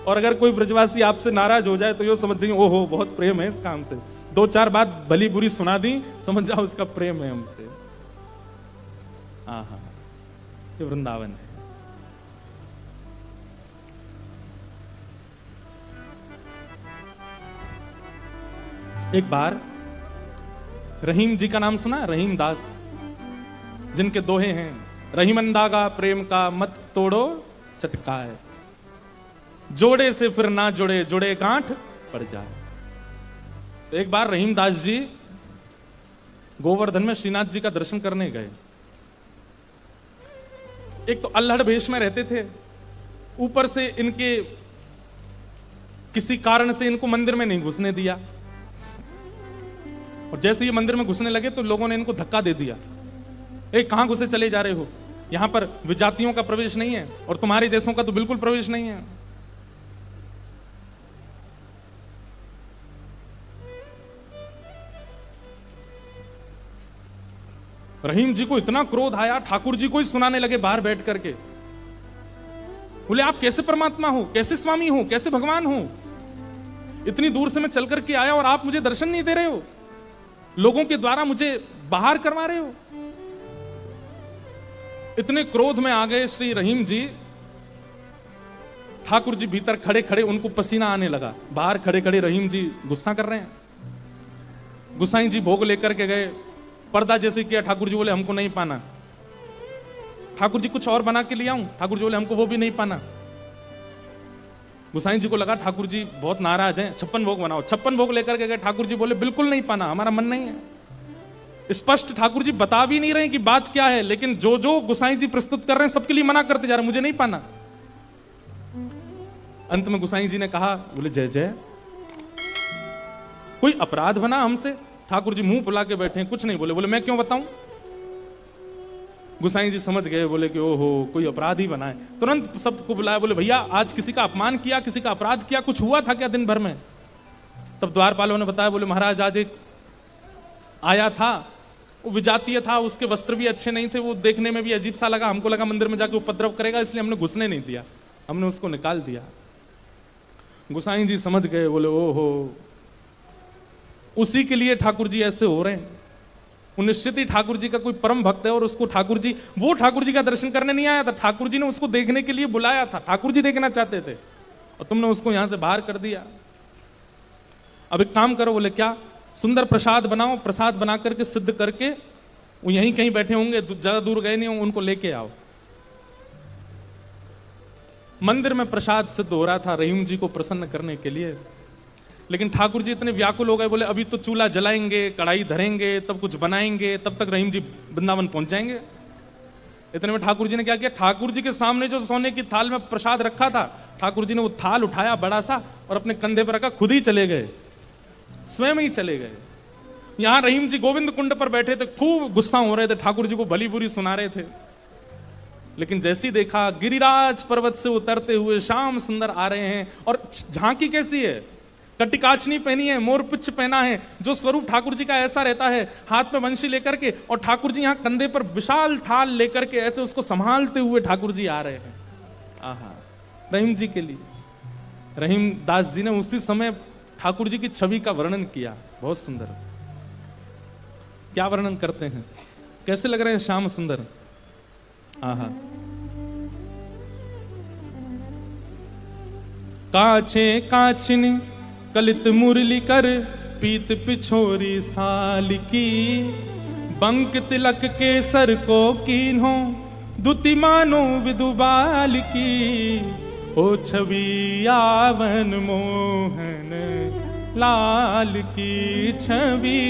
और अगर कोई ब्रजवासी आपसे नाराज हो जाए तो ये समझ जाइए ओहो बहुत प्रेम है इस काम से, दो चार बात भली बुरी सुना दी, समझ जाओ उसका प्रेम है हमसे। हाँ, ये वृंदावन है। एक बार रहीम जी का नाम सुना? रहीम दास, जिनके दोहे हैं, रहीमंदागा प्रेम का मत तोड़ो चटका है, जोड़े से फिर ना जुड़े, जुड़े गांठ पड़ जाए। तो एक बार रहीमदास जी गोवर्धन में श्रीनाथ जी का दर्शन करने गए। एक तो अल्हड़ भेष में रहते थे, ऊपर से इनके किसी कारण से इनको मंदिर में नहीं घुसने दिया, और जैसे ये मंदिर में घुसने लगे तो लोगों ने इनको धक्का दे दिया, कहां घुसे चले जा रहे हो, यहां पर विजातियों का प्रवेश नहीं है और तुम्हारे जैसों का तो बिल्कुल प्रवेश नहीं है। रहीम जी को इतना क्रोध आया, ठाकुर जी को ही सुनाने लगे बाहर बैठ करके, बोले आप कैसे परमात्मा हो, कैसे स्वामी हो, कैसे भगवान हो, इतनी दूर से मैं चल करके आया और आप मुझे दर्शन नहीं दे रहे हो, लोगों के द्वारा मुझे बाहर करवा रहे हो। इतने क्रोध में आ गए श्री रहीम जी, ठाकुर जी भीतर खड़े खड़े उनको पसीना आने लगा, बाहर खड़े खड़े रहीम जी गुस्सा कर रहे हैं। गुसाई जी भोग लेकर के गए, पर्दा जैसे किया, ठाकुर जी बोले हमको नहीं पाना। ठाकुर जी कुछ और बना के ले आऊं, ठाकुर जी बोले हमको वो भी नहीं पाना। गुसाई जी को लगा ठाकुर जी बहुत नाराज हैं, 56 भोग बनाओ। 56 भोग लेकर के गए, ठाकुर जी बोले बिल्कुल नहीं पाना, हमारा मन नहीं है। स्पष्ट ठाकुर जी बता भी नहीं रहे कि बात क्या है, लेकिन जो जो गुसाई जी प्रस्तुत कर रहे हैं सबके लिए मना करते जा रहे, मुझे नहीं पाना। अंत में गुसाई जी ने कहा, बोले जय जय, कोई अपराध बना हमसे? ठाकुर जी मुंह फुला के बैठे हैं, कुछ नहीं बोले। बोले मैं क्यों बताऊं? गुसाई जी समझ गए, बोले कि ओहो कोई अपराध ही बना है। तुरंत सबको बुलाया, बोले भैया आज किसी का अपमान किया, किसी का अपराध किया, कुछ हुआ था क्या दिन भर में? तब द्वारपालों ने बताया, बोले महाराज आज एक आया था, वो विजातीय था, उसके वस्त्र भी अच्छे नहीं थे, वो देखने में भी अजीब सा लगा, हमको लगा मंदिर में जाके उपद्रव करेगा, इसलिए हमने घुसने नहीं दिया, हमने उसको निकाल दिया। गुसाई जी समझ गए, बोले ओहो उसी के लिए ठाकुर जी ऐसे हो रहे हैं। वो निश्चित ही ठाकुर जी का कोई परम भक्त है, और उसको ठाकुर जी, वो ठाकुर जी का दर्शन करने नहीं आया था, ठाकुर जी ने उसको देखने के लिए बुलाया था, ठाकुर जी देखना चाहते थे और तुमने उसको यहां से बाहर कर दिया। अब एक काम करो, बोले क्या, सुंदर प्रसाद बनाओ, प्रसाद बना करके सिद्ध करके, वो यहीं कहीं बैठे होंगे, ज्यादा दूर गए नहीं होंगे, उनको लेके आओ। मंदिर में प्रसाद सिद्ध हो रहा था रहीम जी को प्रसन्न करने के लिए, लेकिन ठाकुर जी इतने व्याकुल हो गए, बोले अभी तो चूल्हा जलाएंगे, कढ़ाई धरेंगे, तब कुछ बनाएंगे, तब तक रहीम जी वृंदावन पहुंच जाएंगे। इतने में ठाकुर जी ने क्या किया, ठाकुर जी के सामने जो सोने की थाल में प्रसाद रखा था, ठाकुर जी ने वो थाल उठाया बड़ा सा और अपने कंधे पर रखा, खुद ही चले गए, स्वयं ही चले गए। यहां रहीम जी गोविंद कुंड पर बैठे थे, खूब गुस्सा हो रहे थे, ठाकुर जी को भली बुरी सुना रहे थे। लेकिन जैसे ही देखा गिरिराज पर्वत से उतरते हुए श्याम सुंदर आ रहे हैं, और झांकी कैसी है, कटिकाचनी पहनी है, मोर पुच्छ पहना है, जो स्वरूप ठाकुर जी का ऐसा रहता है, हाथ में वंशी लेकर के, और ठाकुर जी यहाँ कंधे पर विशाल थाल लेकर के ऐसे उसको संभालते हुए ठाकुर जी आ रहे हैं। आहा, रहीम जी के लिए रहीम दास जी ने उसी समय ठाकुर जी की छवि का वर्णन किया, बहुत सुंदर। क्या वर्णन करते हैं, कैसे लग रहे हैं श्याम सुंदर? आहा, काछे काछिनी कलित मुरली कर, पीत पिछोरी साल की, बंक तिलक के सर को कीन्हो, दुति मानो विदुबाल की, ओ छवि आवन मोहन लाल की, छवि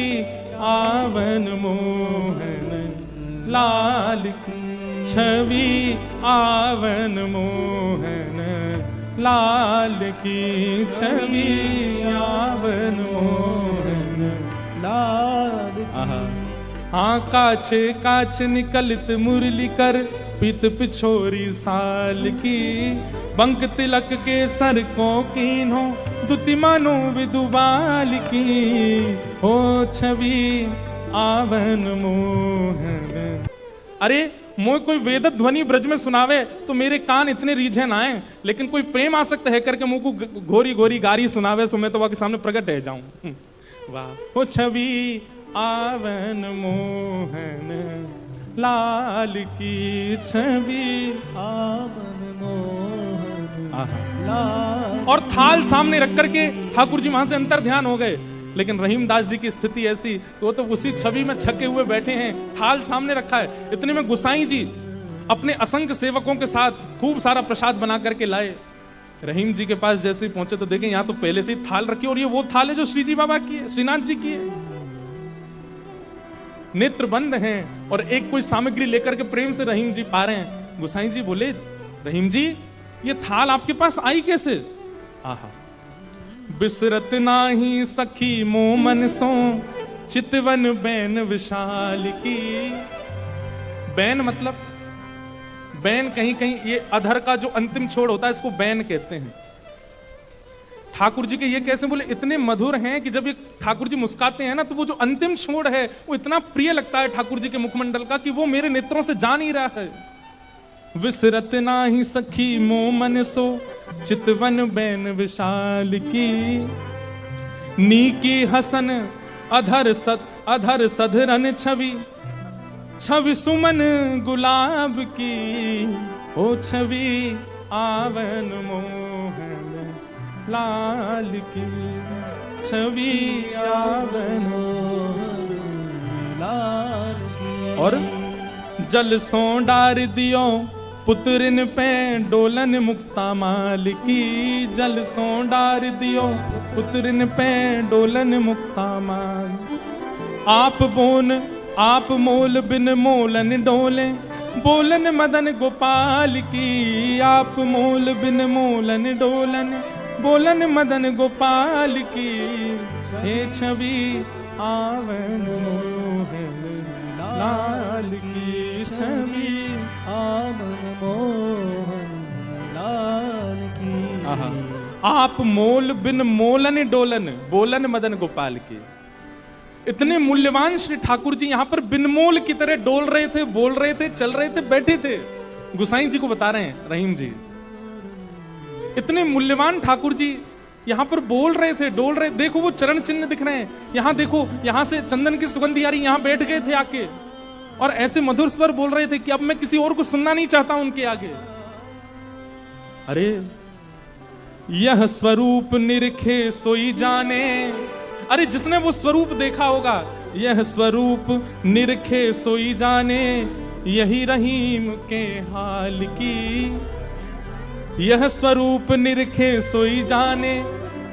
आवन मोहन लाल की, छवि आवन मोहन लाल की छवि आवन मोहन लाल हाँ काछे काछ निकलित मुरली कर पित पिछोरी साल की बंक तिलक के सर को कीन्हो दुति मानो विदुबाल की हो छवि आवन मोहन। अरे मोह कोई वेद ध्वनि ब्रज में सुनावे तो मेरे कान इतने रीझे ना आए, लेकिन कोई प्रेम आसक्त है करके मुंह को घोरी घोरी गारी सुनावे सो मैं तो वहां के सामने प्रकट रह जाऊं। वाह हो छवि आवन मोहन लाल की छवि आवन मोहन लाल। और थाल सामने रख करके ठाकुर जी वहां से अंतर ध्यान हो गए, लेकिन रहीमदास जी की स्थिति ऐसी, वो तो उसी छवि में छके हुए बैठे हैं, थाल सामने रखा है। इतने में गुसाई जी अपने असंख्य सेवकों के साथ खूब सारा प्रसाद बना करके लाए। रहीम जी के पास जैसे ही पहुंचे तो देखें यहाँ तो पहले से ही थाल रखी, और ये वो थाल है जो श्री जी बाबा की है, श्रीनाथ जी की है। नेत्र बंद हैं और एक कोई सामग्री लेकर के प्रेम से रहीम जी पा रहे हैं। गुसाई जी बोले, रहीम जी ये थाल आपके पास आई कैसे? आहा बिसरत नाही सखी मोमन सो चितवन बैन विशाल की। बैन मतलब बैन कहीं कहीं ये अधर का जो अंतिम छोड़ होता है इसको बैन कहते हैं। ठाकुर जी के ये कैसे बोले, इतने मधुर हैं कि जब ये ठाकुर जी मुस्काते हैं ना तो वो जो अंतिम छोड़ है वो इतना प्रिय लगता है ठाकुर जी के मुखमंडल का कि वो मेरे नेत्रों से जा नहीं रहा है। विसरत नाही सखी मोमन सो चितवन बैन विशाल की। नीकी हसन अधर सधरन छवि छवि सुमन गुलाब की। ओ छवि आवन मोहन लाल की छवि आवन लाल की। और जल सो डार दियो पुत्रिन पे डोलन मुक्ता माल की। जल सो डार दियो पुत्रिन पे डोलन मुक्ता माल। आप मोल बिन मोलन डोले बोलन मदन गोपाल की। आप मोल बिन मोलन डोलन बोलन मदन गोपाल की। हे छवि आवन मोहन लाल की छवि आवन मोहन लाल की। आप मोल बिन मोलन डोलन बोलन मदन गोपाल की। इतने मूल्यवान श्री ठाकुर जी यहाँ पर बिनमोल की तरह डोल रहे थे, बोल रहे थे, चल रहे थे, बैठे थे। गुसाई जी को बता रहे हैं रहीम जी, इतने मूल्यवान ठाकुर जी यहाँ पर बोल रहे थे, डोल रहे। देखो वो चरण चिन्ह दिख रहे हैं, यहाँ देखो, यहाँ से चंदन की सुगंधी आ रही, यहाँ बैठ गए थे आके और ऐसे मधुर स्वर बोल रहे थे कि अब मैं किसी और को सुनना नहीं चाहता उनके आगे। अरे यह स्वरूप निरखे सोई जाने। अरे जिसने वो स्वरूप देखा होगा, यह स्वरूप निरखे सोई जाने यही रहीम के हाल की। यह स्वरूप निरखे सोई जाने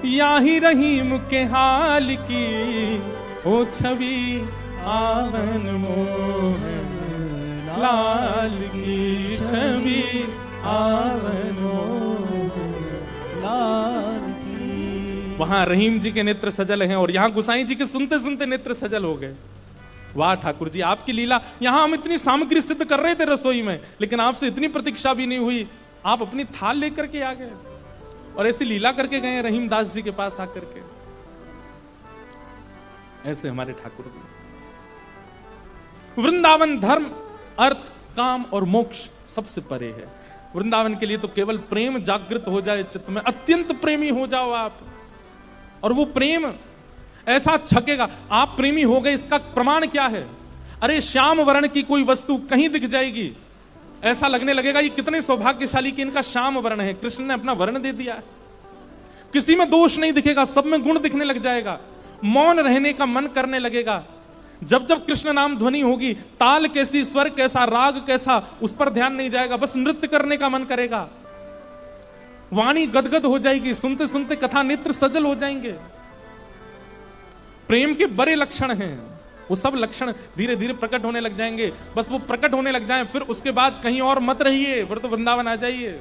यही रहीम के हाल की। ओ छवि आवन मोहन लाल की छवि आवन मोहन लाल की। वहां रहीम जी के नेत्र सजल हैं और यहां गुसाई जी के सुनते सुनते नेत्र सजल हो गए। वाह ठाकुर जी आपकी लीला। यहां हम इतनी सामग्री सिद्ध कर रहे थे रसोई में, लेकिन आपसे इतनी प्रतीक्षा भी नहीं हुई, आप अपनी थाल लेकर के आ गए और ऐसी लीला करके गए रहीम दास जी के पास आकर के। ऐसे हमारे ठाकुर जी। वृंदावन धर्म अर्थ काम और मोक्ष सबसे परे है। वृंदावन के लिए तो केवल प्रेम जागृत हो जाए चित्त में, अत्यंत प्रेमी हो जाओ आप, और वो प्रेम ऐसा छकेगा। आप प्रेमी हो गए इसका प्रमाण क्या है? अरे श्याम वर्ण की कोई वस्तु कहीं दिख जाएगी, ऐसा लगने लगेगा ये कितने सौभाग्यशाली कि इनका श्याम वर्ण है, कृष्ण ने अपना वर्ण दे दिया। किसी में दोष नहीं दिखेगा, सब में गुण दिखने लग जाएगा। मौन रहने का मन करने लगेगा। जब जब कृष्ण नाम ध्वनि होगी, ताल कैसी, स्वर कैसा, राग कैसा, उस पर ध्यान नहीं जाएगा, बस नृत्य करने का मन करेगा। वाणी गदगद हो जाएगी, सुनते सुनते कथा नेत्र सजल हो जाएंगे। प्रेम के बड़े लक्षण हैं, वो सब लक्षण धीरे धीरे प्रकट होने लग जाएंगे। बस वो प्रकट होने लग जाएं, फिर उसके बाद कहीं और मत रहिए, फिर तो वृंदावन आ जाइए।